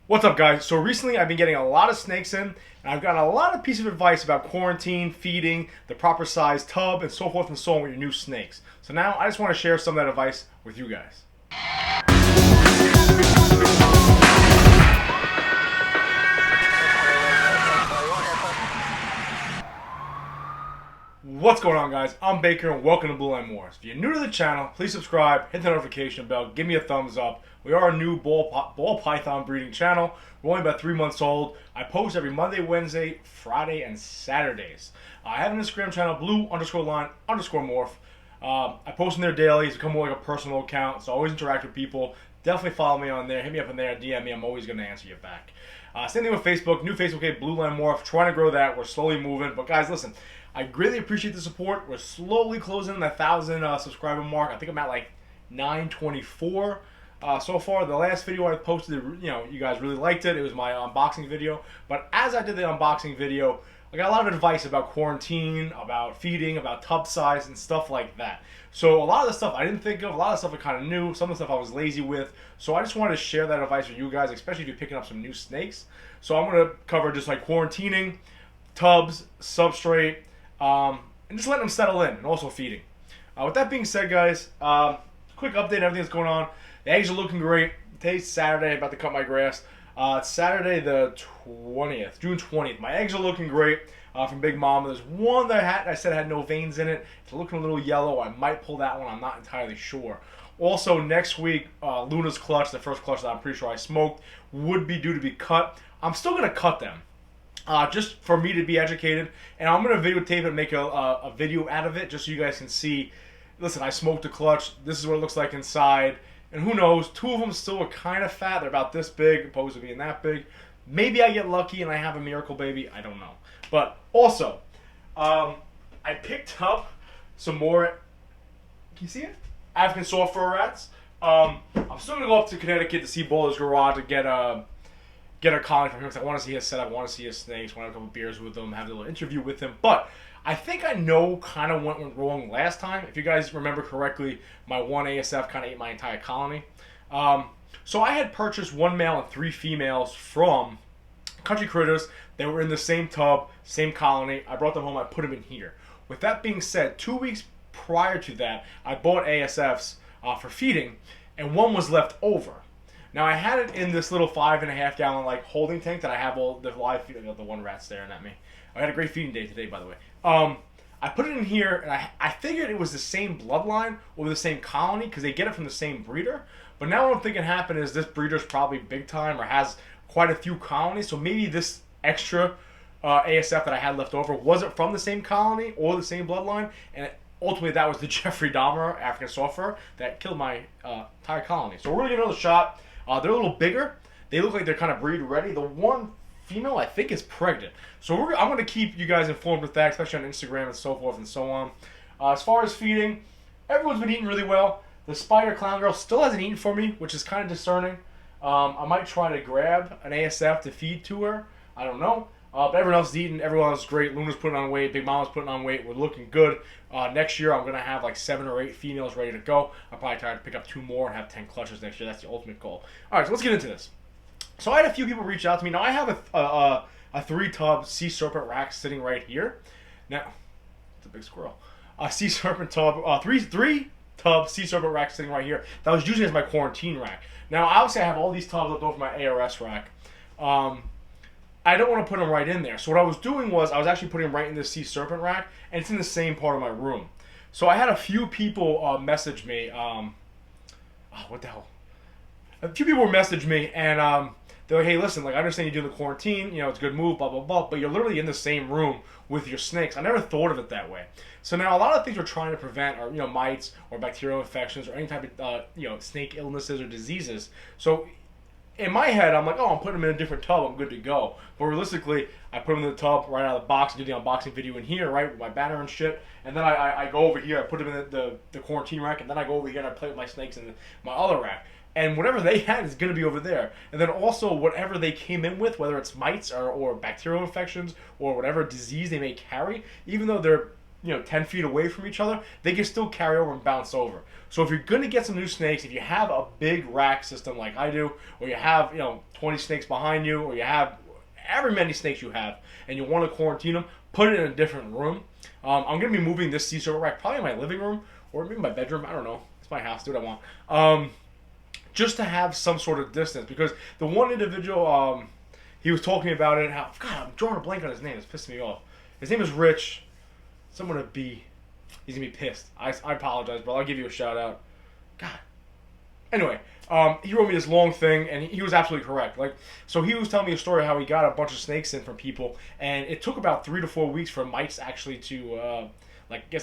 What's up, guys? So recently I've been getting a lot of snakes in, and I've gotten a lot of pieces of advice about quarantine, feeding, the proper size tub, and so forth and so on with your new snakes. So now I just want to share some of that advice with you guys. What's going on, guys? I'm Baker and welcome to Blue Line Wars. If you're new to the channel, please subscribe, hit the notification bell, give me a thumbs up. We are a new ball python breeding channel. We're only about 3 months old. I post every Monday, Wednesday, Friday, and Saturdays. I have an Instagram channel, blue_line_morph. I post in there daily. It's become more like a personal account, so I always interact with people. Definitely follow me on there. Hit me up in there, DM me. I'm always going to answer you back. Same thing with Facebook. New Facebook page, Blue Line Morph. Trying to grow that. We're slowly moving. But guys, listen. I greatly appreciate the support. We're slowly closing the 1,000 subscriber mark. I think I'm at like 924 so far. The last video I posted, you guys really liked it. It was my unboxing video. But as I did the unboxing video, I got a lot of advice about quarantine, about feeding, about tub size, and stuff like that. So a lot of the stuff I didn't think of, a lot of stuff I kind of knew, some of the stuff I was lazy with. So I just wanted to share that advice with you guys, especially if you're picking up some new snakes. So I'm going to cover just like quarantining, tubs, substrate, and just letting them settle in, and also feeding. With that being said, guys, quick update on everything that's going on. The eggs are looking great. Today's Saturday. I'm about to cut my grass. It's Saturday the 20th, June 20th. My eggs are looking great from Big Mama. There's one that I said had no veins in it. It's looking a little yellow. I might pull that one. I'm not entirely sure. Also, next week, Luna's clutch, the first clutch that I'm pretty sure I smoked, would be due to be cut. I'm still going to cut them. Just for me to be educated, and I'm going to videotape it and make a video out of it just so you guys can see, listen, I smoked a clutch, this is what it looks like inside, and who knows, two of them still are kind of fat, they're about this big opposed to being that big. Maybe I get lucky and I have a miracle baby, I don't know. But also, I picked up some more, can you see it? African soft fur rats. I'm still going to go up to Connecticut to see Bowler's Garage to get a colony from him because I want to see his setup, I want to see his snakes, want to have a couple beers with him, have a little interview with him. But I think I know kind of what went wrong last time. If you guys remember correctly, my one ASF kind of ate my entire colony. So I had purchased one male and 3 females from Country Critters. They were in the same tub, same colony. I brought them home, I put them in here. With that being said, 2 weeks prior to that, I bought ASFs for feeding, and one was left over. Now I had it in this little 5.5 gallon like holding tank that I have all the live feeding. The one rat staring at me. I had a great feeding day today, by the way. I put it in here, and I figured it was the same bloodline or the same colony because they get it from the same breeder. But now what I'm thinking happened is this breeder's probably big time or has quite a few colonies. So maybe this extra ASF that I had left over wasn't from the same colony or the same bloodline, and ultimately that was the Jeffrey Dahmer African soft fur that killed my entire colony. So we're gonna give it another shot. They're a little bigger. They look like they're kind of breed ready. The one female, I think, is pregnant. So I'm going to keep you guys informed with that, especially on Instagram and so forth and so on. As far as feeding, everyone's been eating really well. The Spider Clown Girl still hasn't eaten for me, which is kind of discerning. I might try to grab an ASF to feed to her. I don't know. But everyone else is eating. Everyone else is great. Luna's putting on weight. Big Mama's putting on weight. We're looking good. Next year, I'm going to have like 7 or 8 females ready to go. I'll probably try to pick up 2 more and have 10 clutches next year. That's the ultimate goal. All right, so let's get into this. So I had a few people reach out to me. Now, I have a 3-tub sea serpent rack sitting right here. Now, it's a big squirrel. A sea serpent tub, 3 tub sea serpent rack sitting right here. That was using as my quarantine rack. Now, obviously, I have all these tubs left over my ARS rack. I don't want to put them right in there. So what I was doing was I was actually putting them right in the sea serpent rack, and it's in the same part of my room. So I had a few people message me. What the hell? A few people messaged me, and they're like, "Hey, listen, like I understand you're doing the quarantine. You know, it's a good move, blah blah blah. But you're literally in the same room with your snakes. I never thought of it that way. So now a lot of things we're trying to prevent are mites or bacterial infections or any type of snake illnesses or diseases. So in my head, I'm like, oh, I'm putting them in a different tub. I'm good to go. But realistically, I put them in the tub right out of the box and do the unboxing video in here, right, with my banner and shit. And then I go over here, I put them in the quarantine rack, and then I go over here and I play with my snakes in my other rack. And whatever they had is going to be over there. And then also whatever they came in with, whether it's mites or bacterial infections or whatever disease they may carry, even though they're 10 feet away from each other, they can still carry over and bounce over. So if you're going to get some new snakes, if you have a big rack system like I do, or you have 20 snakes behind you, or you have however many snakes you have, and you want to quarantine them, put it in a different room. I'm going to be moving this sea serpent rack probably in my living room, or maybe my bedroom. I don't know. It's my house. Do what I want. Just to have some sort of distance, because the one individual, he was talking about it. How, God, I'm drawing a blank on his name. It's pissing me off. His name is Rich. Someone with a B. He's gonna be pissed. I apologize, bro. I'll give you a shout out. God. Anyway, he wrote me this long thing, and he was absolutely correct. So he was telling me a story how he got a bunch of snakes in from people, and it took about 3 to 4 weeks for mites actually to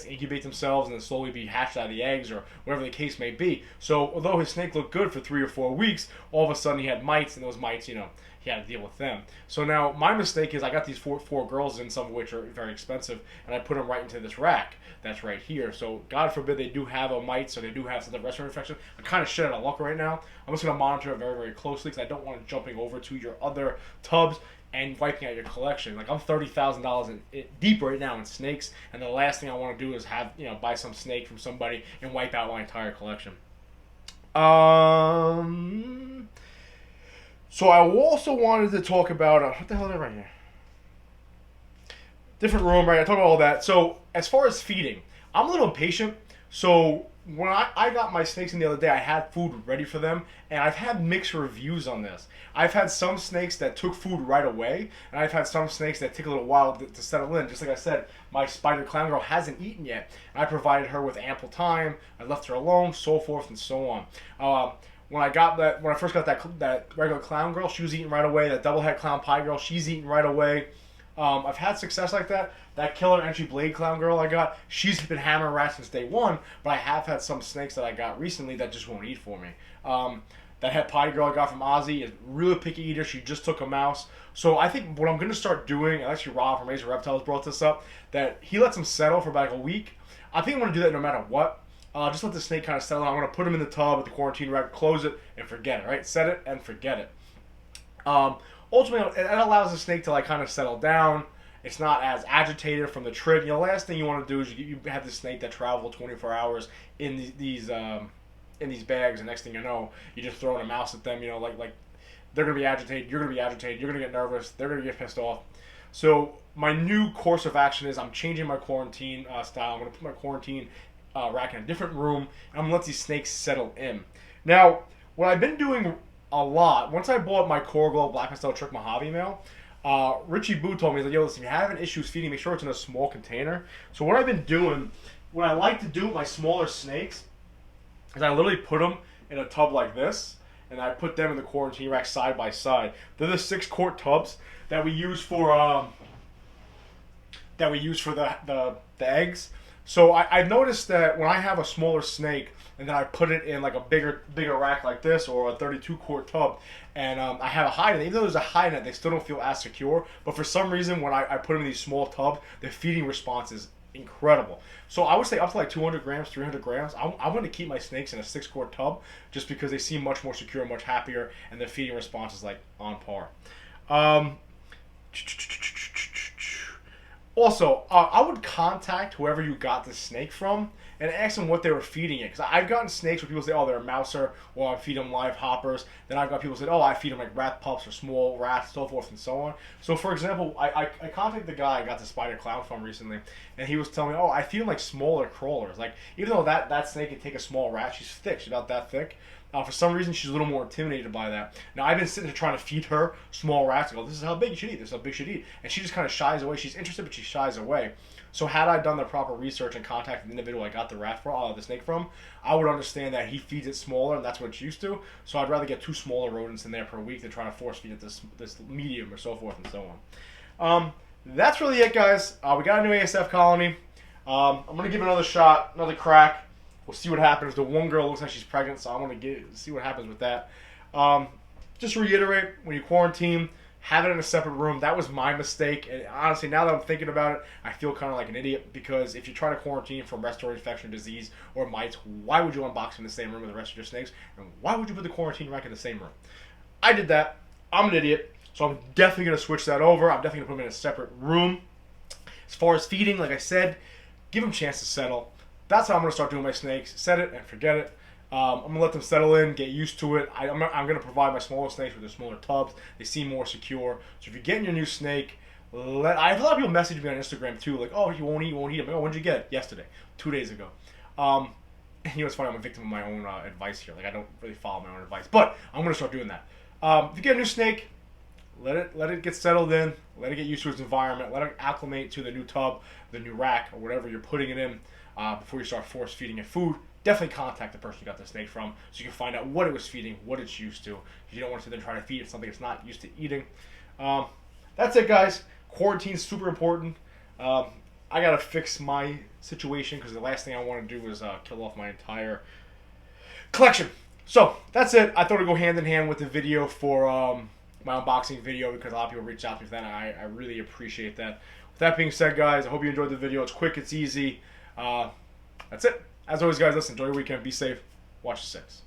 incubate themselves and then slowly be hatched out of the eggs or whatever the case may be. So although his snake looked good for 3 or 4 weeks, all of a sudden he had mites, and those mites, he had to deal with them. So now my mistake is I got these four girls in, some of which are very expensive, and I put them right into this rack that's right here. So God forbid they do have a mite, so they do have some respiratory infection. I'm kind of shit out of luck right now. I'm just going to monitor it very, very closely because I don't want it jumping over to your other tubs and wiping out your collection. I'm $30,000 deep right now in snakes, and the last thing I want to do is have buy some snake from somebody and wipe out my entire collection. So I also wanted to talk about what the hell is that right here? Different room, right? I talked about all that. So as far as feeding, I'm a little impatient. So when I got my snakes in the other day, I had food ready for them, and I've had mixed reviews on this. I've had some snakes that took food right away, and I've had some snakes that take a little while to settle in. Just like I said, my spider clown girl hasn't eaten yet, and I provided her with ample time. I left her alone, so forth and so on. When I first got that regular clown girl, she was eating right away. That double head clown pie girl, she's eating right away. I've had success like that. That killer entry blade clown girl I got, she's been hammering rats since day one, but I have had some snakes that I got recently that just won't eat for me. That head pie girl I got from Ozzy is a really picky eater. She just took a mouse. So I think what I'm going to start doing, and actually Rob from Razor Reptiles brought this up, that he lets them settle for about a week. I think I'm going to do that no matter what. Just let the snake kind of settle. I'm going to put him in the tub with the quarantine rack, close it, and forget it, right? Set it and forget it. Ultimately, it allows the snake to kind of settle down. It's not as agitated from the trip. The last thing you want to do is you have the snake that travel 24 hours in these bags, and next thing you know, you're just throwing a mouse at them. Like they're gonna be agitated. You're gonna be agitated. You're gonna get nervous. They're gonna get pissed off. So my new course of action is I'm changing my quarantine style. I'm gonna put my quarantine rack in a different room, and I'm gonna let these snakes settle in. Now, what I've been doing a lot, once I bought my Core Glow Black Pastel Trick Mojave male, Richie Boo told me, he's like, yo, listen, if you're having issues feeding, make sure it's in a small container. So what I've been doing, what I like to do with my smaller snakes, is I literally put them in a tub like this, and I put them in the quarantine rack side by side. They're the 6-quart tubs that we use for the eggs. So I've noticed that when I have a smaller snake and then I put it in like a bigger rack like this or a 32-quart tub, and I have a hide net, even though there's a hide net, they still don't feel as secure. But for some reason, when I put them in these small tubs, the feeding response is incredible. So I would say up to like 200 grams, 300 grams. I'm going to keep my snakes in a 6-quart tub just because they seem much more secure, much happier, and the feeding response is like on par. Also, I would contact whoever you got the snake from and ask them what they were feeding it. Because I've gotten snakes where people say, oh, they're a mouser, or I feed them live hoppers. Then I've got people say, oh, I feed them like rat pups or small rats, so forth and so on. So, for example, I contacted the guy I got the spider clown from recently, and he was telling me, oh, I feed them like smaller crawlers. Like, even though that snake can take a small rat, she's thick. She's about that thick. For some reason, she's a little more intimidated by that. Now, I've been sitting there trying to feed her small rats. I go, this is how big you should eat. This is how big you should eat. And she just kind of shies away. She's interested, but she shies away. So had I done the proper research and contacted the individual I got the snake from, I would understand that he feeds it smaller, and that's what it's used to. So I'd rather get 2 smaller rodents in there per week than trying to force feed it this medium or so forth and so on. That's really it, guys. We got a new ASF colony. I'm going to give it another shot, another crack. We'll see what happens. The one girl looks like she's pregnant, so I'm going to see what happens with that. Just reiterate, when you quarantine, have it in a separate room. That was my mistake. And honestly, now that I'm thinking about it, I feel kind of like an idiot, because if you try to quarantine from respiratory infection, disease, or mites, why would you unbox in the same room with the rest of your snakes? And why would you put the quarantine rack in the same room? I did that. I'm an idiot. So I'm definitely going to switch that over. I'm definitely going to put them in a separate room. As far as feeding, like I said, give them a chance to settle. That's how I'm going to start doing my snakes. Set it and forget it. I'm going to let them settle in, get used to it. I'm going to provide my smaller snakes with their smaller tubs. They seem more secure. So if you're getting your new snake, I have a lot of people message me on Instagram too, like, oh, you won't eat, I'm like, oh, when did you get it? Yesterday, 2 days ago. And you know, it's funny, I'm a victim of my own advice here. Like, I don't really follow my own advice, but I'm going to start doing that. If you get a new snake, let it get settled in, let it get used to its environment, let it acclimate to the new tub, the new rack, or whatever you're putting it in before you start force feeding it food. Definitely contact the person you got the snake from so you can find out what it was feeding, what it's used to. You don't want to then try to feed it something it's not used to eating. That's it, guys. Quarantine's super important. I gotta fix my situation because the last thing I want to do is kill off my entire collection. So that's it. I thought it'd go hand in hand with the video for my unboxing video because a lot of people reached out to me for that, and I really appreciate that. With that being said, guys, I hope you enjoyed the video. It's quick, it's easy. That's it. As always, guys, listen, enjoy your weekend. Be safe. Watch the 6.